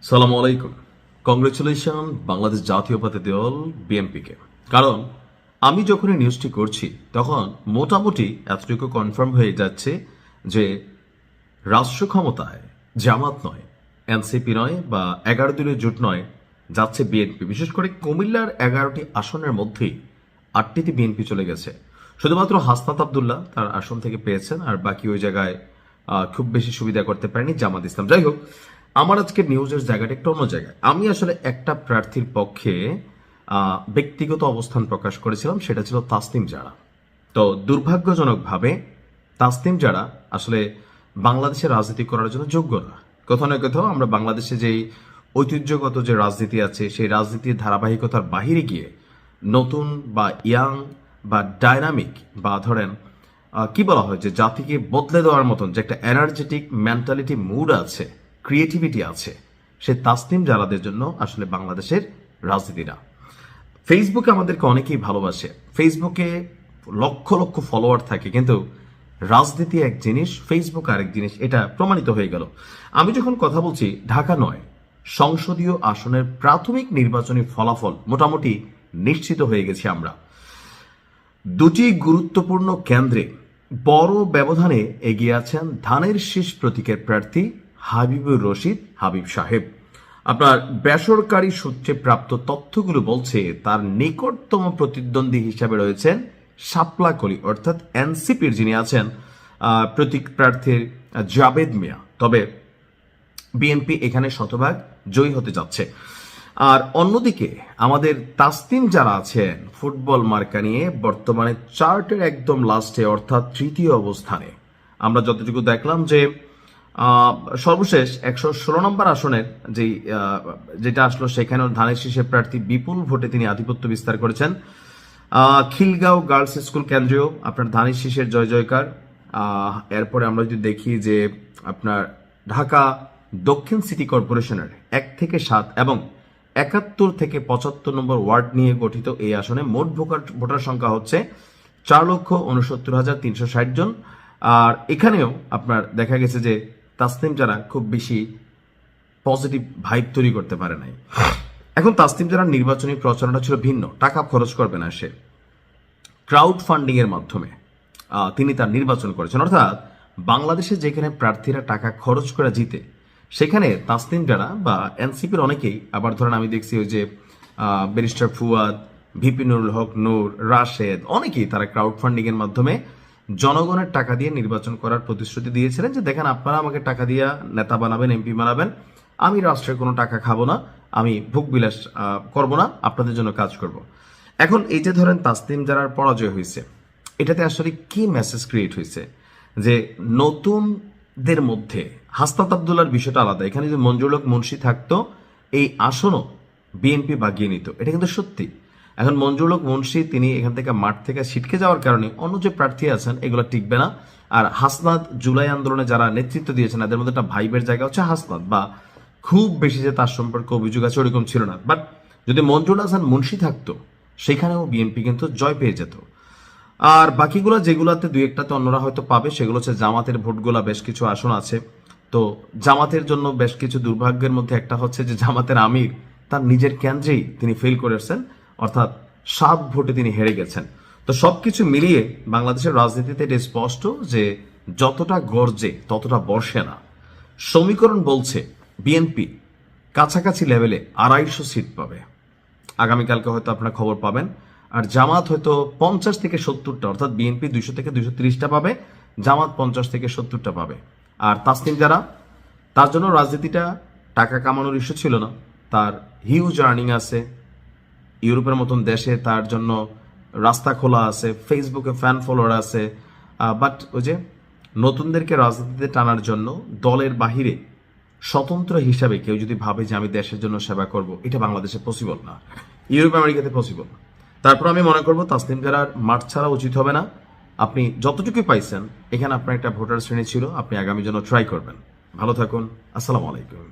সালামু আলাইকুম। কংগ্রেচুলেশন বাংলাদেশ জাতীয়তাবাদী দল বিএনপিকে। কারণ আমি যখন এই নিউজটি করছি তখন মোটামুটি এতটুকু কনফার্ম হয়ে যাচ্ছে যে রাষ্ট্র ক্ষমতায় জামাত নয়, এনসিপি নয় বা 11 দলীয় জোট নয়, যাচ্ছে বিএনপি। বিশেষ করে কুমিল্লার 11টি আসনের মধ্যেই 8টিতে বিএনপি চলে গেছে। শুধুমাত্র হাসনাত আবদুল্লাহ তার আসন থেকে পেয়েছেন, আর বাকি ওই জায়গায় খুব বেশি সুবিধা করতে পারেনি জামাত ইসলাম। যাই হোক, আমার আজকের নিউজের জায়গাটা একটু অন্য জায়গায়। আমি আসলে একটা প্রার্থীর পক্ষে ব্যক্তিগত অবস্থান প্রকাশ করেছিলাম, সেটা ছিল তাসনিম জারা। তো দুর্ভাগ্যজনকভাবে তাসনিম জারা আসলে বাংলাদেশের রাজনীতি করার জন্য যোগ্য না। কোথাও না কোথাও আমরা বাংলাদেশে যেই ঐতিহ্যগত যে রাজনীতি আছে সেই রাজনীতির ধারাবাহিকতার বাহিরে গিয়ে নতুন বা ইয়াং বা ডাইনামিক বা ধরেন কি বলা হয় যে জাতিকে বদলে দেওয়ার মতন যে একটা এনার্জেটিক মেন্টালিটি মুড আছে, ক্রিয়েটিভিটি আছে, সে তাসনিম জারাদের জন্য আসলে বাংলাদেশের রাজনীতিটা। ফেসবুকে আমাদেরকে অনেকেই ভালোবাসে, ফেসবুকে লক্ষ লক্ষ ফলোয়ার থাকে, কিন্তু রাজনীতি এক জিনিস, ফেসবুক আরেক জিনিস, এটা প্রমাণিত হয়ে গেল। আমি যখন কথা বলছি ঢাকা নয়, সংসদীয় আসনের প্রাথমিক নির্বাচনী ফলাফল মোটামুটি নিশ্চিত হয়ে গেছি আমরা। দুটি গুরুত্বপূর্ণ কেন্দ্রে বড় ব্যবধানে এগিয়ে আছেন ধানের শীষ প্রতীকের প্রার্থী হাবিবুর রশিদ হাবিব সাহেব। আপনার বেসরকারি সূত্রে প্রাপ্ত তথ্যগুলো বলছে তার নিকটতম প্রতিদ্বন্দ্বী হিসাবে রয়েছেন শাপলা কলি, অর্থাৎ এনসিপির যিনি আছেন প্রতীক প্রার্থীর জাবেদ মিয়া। তবে বিএনপি এখানে শতভাগ জয়ী হতে যাচ্ছে। আর অন্যদিকে আমাদের তাসনিম যারা আছেন ফুটবল মার্কা নিয়ে বর্তমানে চার্টের একদম লাস্টে, অর্থাৎ তৃতীয় অবস্থানে। আমরা যতটুকু দেখলাম যে সর্বশেষ 116 নম্বর আসনের যেটা আসলো সেখানেও ধানের শীষের প্রার্থী বিপুল ভোটে তিনি আধিপত্য বিস্তার করেছেন। খিলগাঁও গার্লস স্কুল কেন্দ্রেও আপনার ধানের শীষের জয় জয়কার। এরপরে আমরা যদি দেখি যে আপনার ঢাকা দক্ষিণ সিটি কর্পোরেশনের 1 থেকে 7 এবং 71 থেকে 75 নম্বর ওয়ার্ড নিয়ে গঠিত এই আসনে মোট ভোটার সংখ্যা হচ্ছে 4,69,360 জন। আর এখানেও আপনার দেখা গেছে যে তাসনিম যারা খুব বেশি পজিটিভ ভাইব তৈরি করতে পারে নাই। এখন তাসনিম যারা নির্বাচনী প্রচারণা ছিল ভিন্ন, টাকা খরচ করবে না, সে ক্রাউড ফান্ডিং এর মাধ্যমে তিনি তার নির্বাচন করেছেন। অর্থাৎ বাংলাদেশে যেখানে প্রার্থীরা টাকা খরচ করে জিতে, সেখানে তাসনিম যারা বা এনসিপির অনেকেই, আবার ধরেন আমি দেখছি ওই যে ব্যারিস্টার ফুয়াদ, ভিপি নুরুল হক নূর, রাশেদ, অনেকেই তারা ক্রাউড ফান্ডিং এর মাধ্যমে জনগণের টাকা দিয়ে নির্বাচন করার প্রতিশ্রুতি দিয়েছিলেন যে দেখেন আপনারা আমাকে টাকা দিয়ে নেতা বানাবেন, এমপি বানাবেন, আমি রাষ্ট্রের কোনো টাকা খাবো না, আমি ভোগ বিলাস করবো না, আপনাদের জন্য কাজ করব। এখন এই যে ধরেন তাসনিম যারার পরাজয় হয়েছে, এটাতে আসলে কি মেসেজ ক্রিয়েট হয়েছে যে নতুনদের মধ্যে হাসনাত আবদুল্লাহর বিষয়টা আলাদা। এখানে যদি মঞ্জুরুল হক মুন্সি থাকতো এই আসনও বিএনপি বাগিয়ে নিত, এটা কিন্তু সত্যি। এখন মঞ্জুরুল হক মুন্সি তিনি এখান থেকে মাঠ থেকে ছিটকে যাওয়ার কারণে অন্য যে প্রার্থী আছেন এগুলো টিকবে না। আর হাসনাত জুলাই আন্দোলনে যারা নেতৃত্ব দিয়েছেন এদের মধ্যে একটা ভাইবের জায়গা হচ্ছে হাসনাত, বা খুব বেশি যে তার সম্পর্কে অভিযোগ আছে ওরকম ছিল না। বাট যদি মঞ্জুরুল হাসান মুন্সি থাকতো সেখানেও বিএনপি কিন্তু জয় পেয়ে যেত। আর বাকিগুলো যেগুলাতে দুই একটাতে অন্যরা হয়তো পাবে, সেগুলো হচ্ছে জামাতের ভোটগুলা, বেশ কিছু আসন আছে। তো জামাতের জন্য বেশ কিছু দুর্ভাগ্যের মধ্যে একটা হচ্ছে যে জামাতের আমির তার নিজের কেন্দ্রেই তিনি ফেল করেছেন, অর্থাৎ 7 ভোটে তিনি হেরে গেছেন। তো সবকিছু মিলিয়ে বাংলাদেশের রাজনীতিতে এটা স্পষ্ট যে যতটা গর্জে ততটা বর্ষে না। সমীকরণ বলছে বিএনপি কাছাকাছি লেভেলে 250 সিট পাবে, আগামীকালকে হয়তো আপনারা খবর পাবেন। আর জামাত হয়তো 50 থেকে 70টা, অর্থাৎ বিএনপি 200 থেকে 230টা পাবে, জামাত 50 থেকে 70টা পাবে। আর তাসনিম যারা, তার জন্য রাজনীতিটা টাকা কামানোর ইস্যু ছিল না, তার হিউজ আর্নিং আছে, ইউরোপের মতন দেশে তার জন্য রাস্তা খোলা আছে, ফেসবুকে ফ্যান ফলোয়ার আছে। বাট ওই যে নতুনদেরকে রাজনীতিতে টানার জন্য দলের বাহিরে স্বতন্ত্র হিসাবে কেউ যদি ভাবে যে আমি দেশের জন্য সেবা করব, এটা বাংলাদেশে পসিবল না, ইউরোপ আমেরিকাতে পসিবল। তারপর আমি মনে করবো তাসনিম যারার মাঠ ছাড়া উচিত হবে না। আপনি যতটুকুই পাইছেন এখানে আপনার একটা ভোটার শ্রেণী ছিল, আপনি আগামী জন্য ট্রাই করবেন। ভালো থাকুন, আসসালামু আলাইকুম।